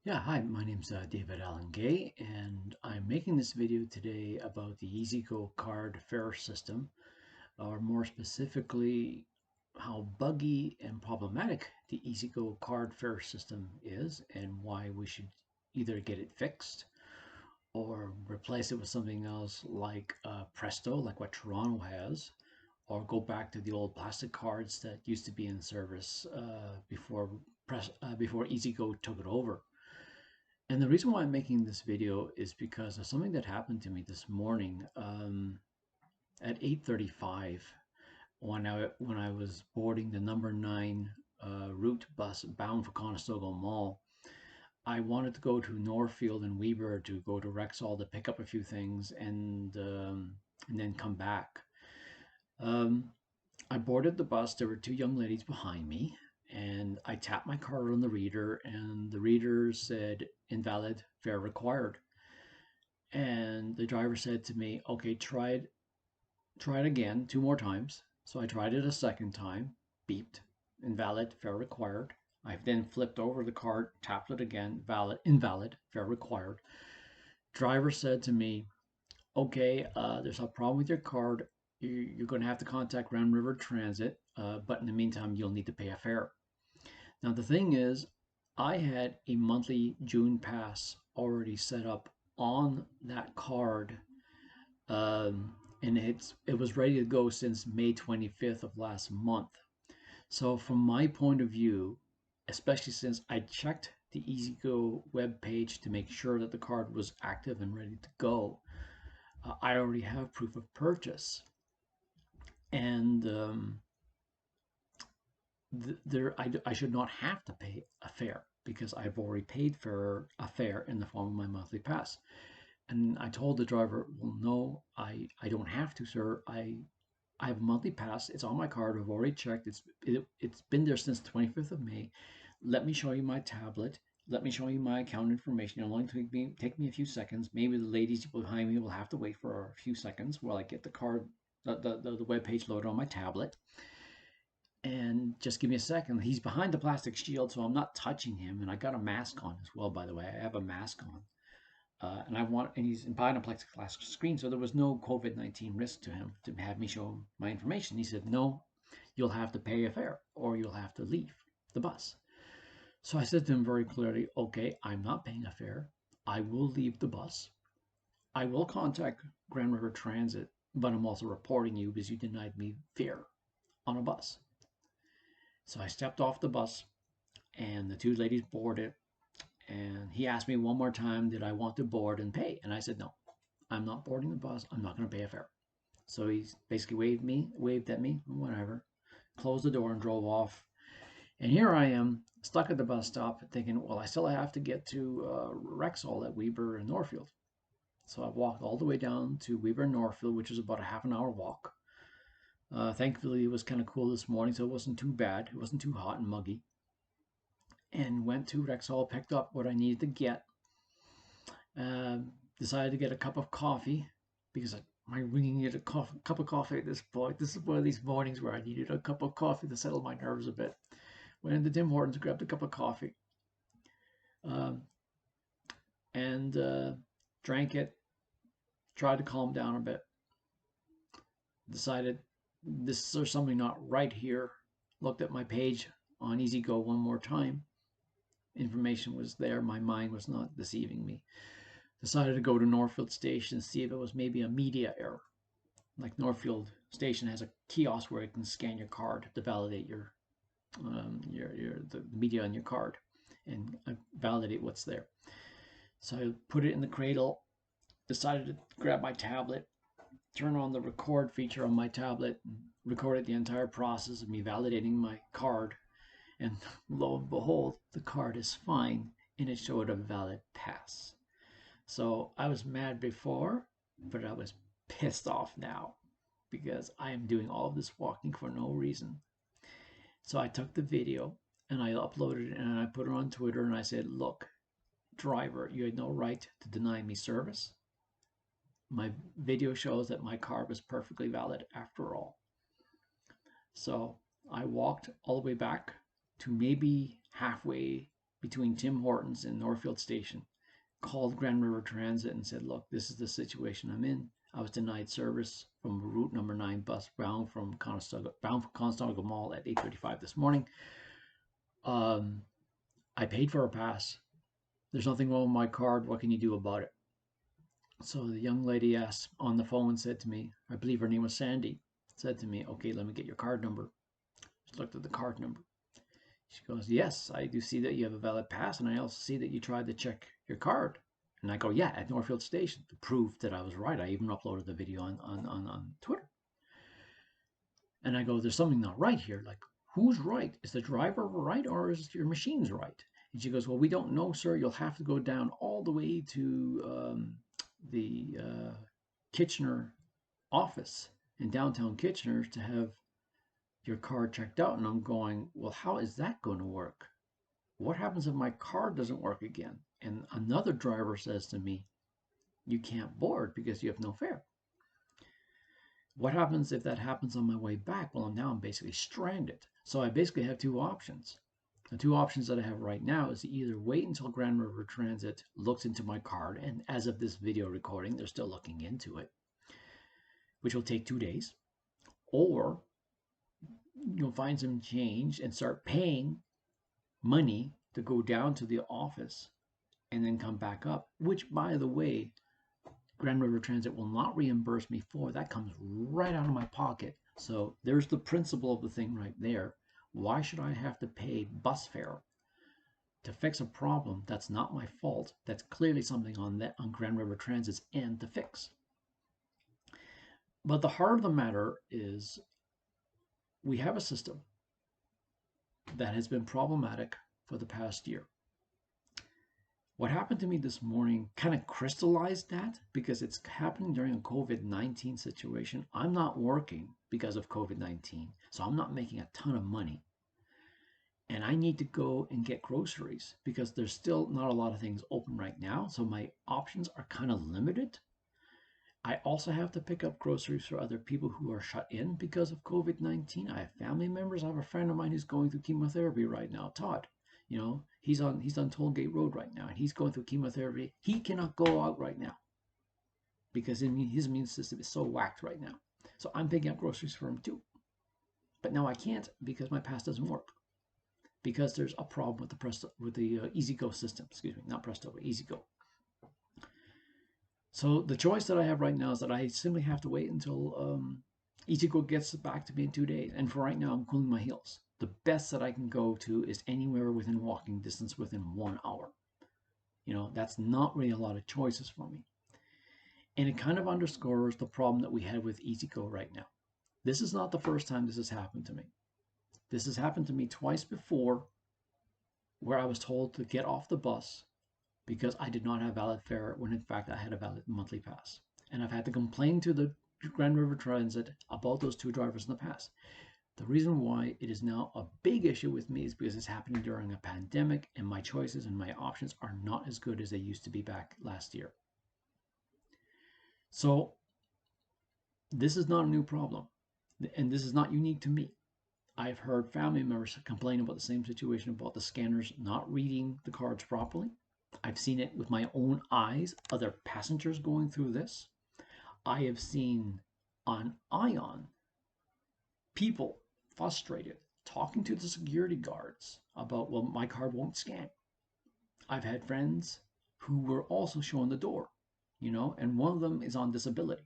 Yeah, hi, my name's David Allen Gay, and I'm making this video today about the EasyGO card fare system, or more specifically, how buggy and problematic the EasyGO card fare system is, and why we should either get it fixed or replace it with something else like Presto, like what Toronto has, or go back to the old plastic cards that used to be in service before EasyGO took it over. And the reason why I'm making this video is because of something that happened to me this morning at 8:35 when I was boarding the number 9 route bus bound for Conestoga Mall. I wanted to go to Northfield and Weber to go to Rexall to pick up a few things and then come back. I boarded the bus. There were two young ladies behind me, and I tapped my card on the reader, and the reader said invalid fare required. And the driver said to me, okay, try it again 2 more times. So I tried it a second time, beeped, invalid fare required. I then flipped over the card, tapped it again, invalid fare required. Driver said to me, okay, there's a problem with your card. You're going to have to contact Grand River Transit, but in the meantime, you'll need to pay a fare. Now, the thing is, I had a monthly June pass already set up on that card, and it was ready to go since May 25th of last month. So, from my point of view, especially since I checked the EasyGO web page to make sure that the card was active and ready to go, I already have proof of purchase, and I should not have to pay a fare because I've already paid for a fare in the form of my monthly pass. And I told the driver, well, no, I don't have to, sir. I have a monthly pass. It's on my card. I've already checked. It's been there since the 25th of May. Let me show you my tablet. Let me show you my account information. It'll only take me a few seconds. Maybe the ladies behind me will have to wait for a few seconds while I get the card, the web page loaded on my tablet. And just give me a second. He's behind the plastic shield, so I'm not touching him. And I got a mask on as well, by the way. I have a mask on. And he's behind a plexiglass screen, so there was no COVID-19 risk to him to have me show him my information. He said, no, you'll have to pay a fare or you'll have to leave the bus. So I said to him very clearly, okay, I'm not paying a fare. I will leave the bus. I will contact Grand River Transit, but I'm also reporting you because you denied me fare on a bus. So I stepped off the bus and the two ladies boarded. And he asked me one more time, did I want to board and pay? And I said, no, I'm not boarding the bus. I'm not going to pay a fare. So he basically waved at me, whatever, closed the door and drove off. And here I am stuck at the bus stop thinking, well, I still have to get to Rexall at Weber and Northfield. So I walked all the way down to Weber and Northfield, which is about a half an hour walk. Thankfully, it was kind of cool this morning, so it wasn't too bad. It wasn't too hot and muggy. And went to Rexall, picked up what I needed to get. Decided to get a cup of coffee because I really needed a cup of coffee at this point. This is one of these mornings where I needed a cup of coffee to settle my nerves a bit. Went into Tim Hortons, grabbed a cup of coffee, and drank it. Tried to calm down a bit. Decided there's something not right here. Looked at my page on EasyGO one more time. Information was there. My mind was not deceiving me. Decided to go to Northfield Station and see if it was maybe a media error. Like Northfield Station has a kiosk where you can scan your card to validate the media on your card and validate what's there. So I put it in the cradle. Decided to grab my tablet, turn on the record feature on my tablet, and recorded the entire process of me validating my card. And lo and behold, the card is fine and it showed a valid pass. So I was mad before, but I was pissed off now because I am doing all of this walking for no reason. So I took the video and I uploaded it and I put it on Twitter and I said, look, driver, you had no right to deny me service. My video shows that my card was perfectly valid after all. So I walked all the way back to maybe halfway between Tim Hortons and Northfield Station, called Grand River Transit and said, look, this is the situation I'm in. I was denied service from route number 9 bus bound from Conestoga Mall at 8:35 this morning. I paid for a pass. There's nothing wrong with my card. What can you do about it? So the young lady asked on the phone, said to me, I believe her name was Sandy, said to me, okay, let me get your card number. She looked at the card number. She goes, yes, I do see that you have a valid pass, and I also see that you tried to check your card. And I go, yeah, at Northfield Station, to prove that I was right. I even uploaded the video on Twitter. And I go, there's something not right here. Like, who's right? Is the driver right, or is your machine's right? And she goes, well, we don't know, sir. You'll have to go down all the way to the Kitchener office in downtown Kitchener to have your card checked out. And I'm going, well, how is that going to work? What happens if my card doesn't work again? And another driver says to me, you can't board because you have no fare. What happens if that happens on my way back? Well, now I'm basically stranded. So I basically have two options. The two options that I have right now is to either wait until Grand River Transit looks into my card, and as of this video recording, they're still looking into it, which will take 2 days, or find some change and start paying money to go down to the office and then come back up, which, by the way, Grand River Transit will not reimburse me for. That comes right out of my pocket. So there's the principle of the thing right there. Why should I have to pay bus fare to fix a problem that's not my fault? That's clearly something on Grand River Transit's end to fix. But the heart of the matter is we have a system that has been problematic for the past year. What happened to me this morning kind of crystallized that, because it's happening during a COVID-19 situation. I'm not working because of COVID-19, so I'm not making a ton of money. And I need to go and get groceries because there's still not a lot of things open right now. So my options are kind of limited. I also have to pick up groceries for other people who are shut in because of COVID-19. I have family members. I have a friend of mine who's going through chemotherapy right now, Todd. He's on Tollgate Road right now, and he's going through chemotherapy. He cannot go out right now because his immune system is so whacked right now. So I'm picking up groceries for him too. But now I can't because my pass doesn't work, because there's a problem with the Presto, with the EasyGO system. Excuse me, not Presto, but EasyGO. So the choice that I have right now is that I simply have to wait until EasyGO gets back to me in 2 days. And for right now, I'm cooling my heels. The best that I can go to is anywhere within walking distance within 1 hour. That's not really a lot of choices for me. And it kind of underscores the problem that we had with EasyGO right now. This is not the first time this has happened to me. This has happened to me twice before, where I was told to get off the bus because I did not have valid fare when in fact I had a valid monthly pass. And I've had to complain to the Grand River Transit about those two drivers in the past. The reason why it is now a big issue with me is because it's happening during a pandemic, and my choices and my options are not as good as they used to be back last year. So this is not a new problem, and this is not unique to me. I've heard family members complain about the same situation, about the scanners not reading the cards properly. I've seen it with my own eyes, other passengers going through this. I have seen on Ion people frustrated talking to the security guards about, well, my card won't scan. I've had friends who were also shown the door, and one of them is on disability,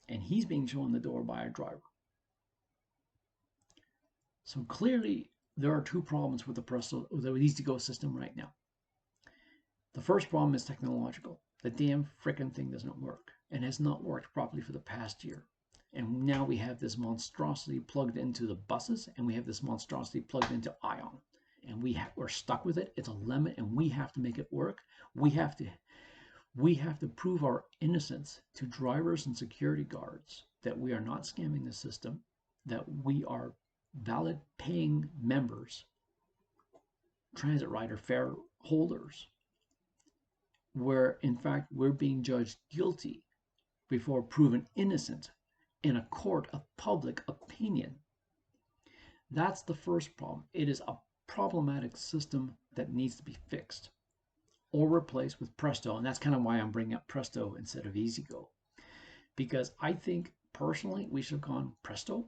and he's being shown the door by a driver. So clearly there are two problems with the EasyGO system right now. The first problem is technological. The damn frickin' thing doesn't work, and has not worked properly for the past year. And now we have this monstrosity plugged into the buses, and we have this monstrosity plugged into Ion, and we're stuck with it. It's a lemon, and we have to make it work. We have to prove our innocence to drivers and security guards that we are not scamming the system, that we are valid paying members, transit rider fare holders, where in fact we're being judged guilty before proven innocent in a court of public opinion. That's the first problem. It is a problematic system that needs to be fixed or replaced with Presto. And that's kind of why I'm bringing up Presto instead of EasyGO. Because I think personally we should have gone Presto.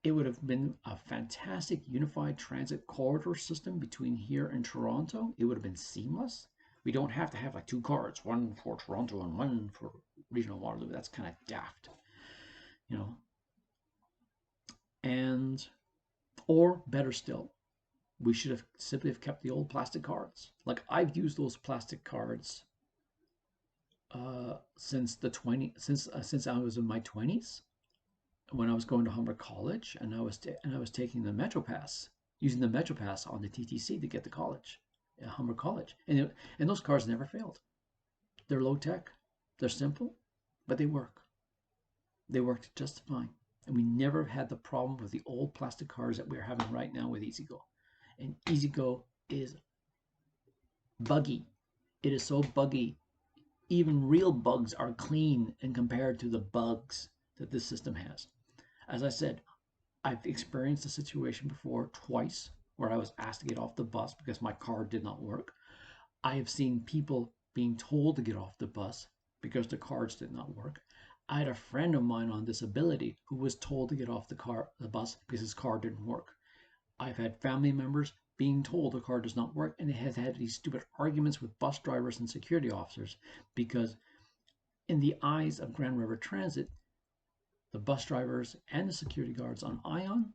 It would have been a fantastic unified transit corridor system between here and Toronto. It would have been seamless. We don't have to have like two cards, one for Toronto and one for regional Waterloo. That's kind of daft, you know. And, or better still, we should have simply have kept the old plastic cards. Like I've used those plastic cards since I was in my 20s, when I was going to Humber College, and I was taking the Metro Pass, using the Metro Pass on the TTC to get to college, Humber College, and those cards never failed. They're low tech, they're simple, but they work. They worked just fine, and we never had the problem with the old plastic cards that we're having right now with EasyGO. And EasyGO is buggy. It is so buggy. Even real bugs are clean and compared to the bugs that this system has. As I said, I've experienced a situation before twice where I was asked to get off the bus because my card did not work. I have seen people being told to get off the bus because the cards did not work. I had a friend of mine on disability who was told to get off the bus because his car didn't work. I've had family members being told the car does not work, and it has had these stupid arguments with bus drivers and security officers because in the eyes of Grand River Transit, the bus drivers and the security guards on ION,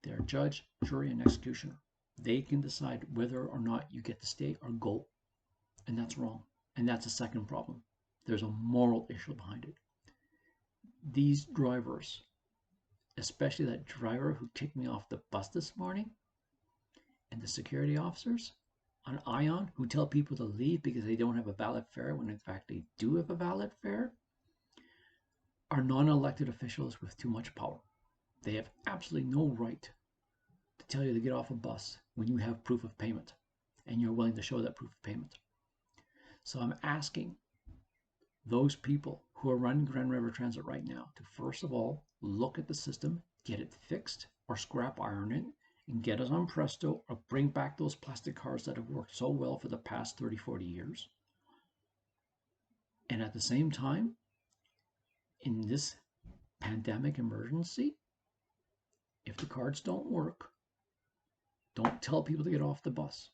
they're judge, jury, and executioner. They can decide whether or not you get to stay or go. And that's wrong. And that's a second problem. There's a moral issue behind it. These drivers, especially that driver who kicked me off the bus this morning, and the security officers on ION who tell people to leave because they don't have a valid fare when in fact they do have a valid fare, are non-elected officials with too much power. They have absolutely no right to tell you to get off a bus when you have proof of payment and you're willing to show that proof of payment. So I'm asking those people who are running Grand River Transit right now to first of all look at the system, get it fixed or scrap iron it, and get us on Presto or bring back those plastic cards that have worked so well for the past 30, 40 years. And at the same time, in this pandemic emergency, if the cards don't work, don't tell people to get off the bus.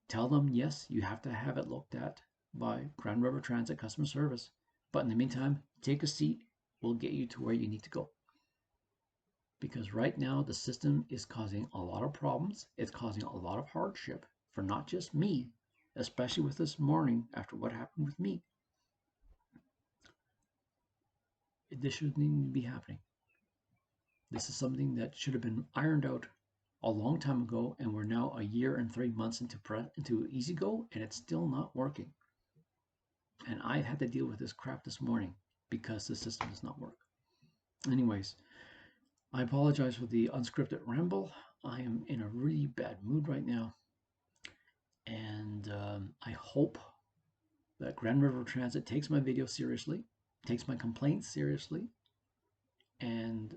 Tell them, yes, you have to have it looked at by Grand River Transit customer service. But in the meantime, take a seat. We'll get you to where you need to go. Because right now, the system is causing a lot of problems. It's causing a lot of hardship for not just me, especially with this morning after what happened with me. This shouldn't even be happening. This is something that should have been ironed out a long time ago, and we're now a year and 3 months into EasyGO, and it's still not working. And I had to deal with this crap this morning because the system does not work. Anyways, I apologize for the unscripted ramble. I am in a really bad mood right now, and I hope that Grand River Transit takes my video seriously, takes my complaints seriously, and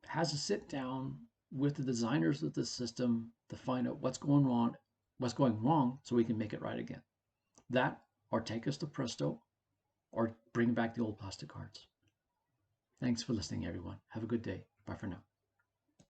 has a sit down with the designers of the system to find out what's going wrong so we can make it right again. That, or take us to Presto, or bring back the old plastic cards. Thanks for listening, everyone. Have a good day. Bye for now.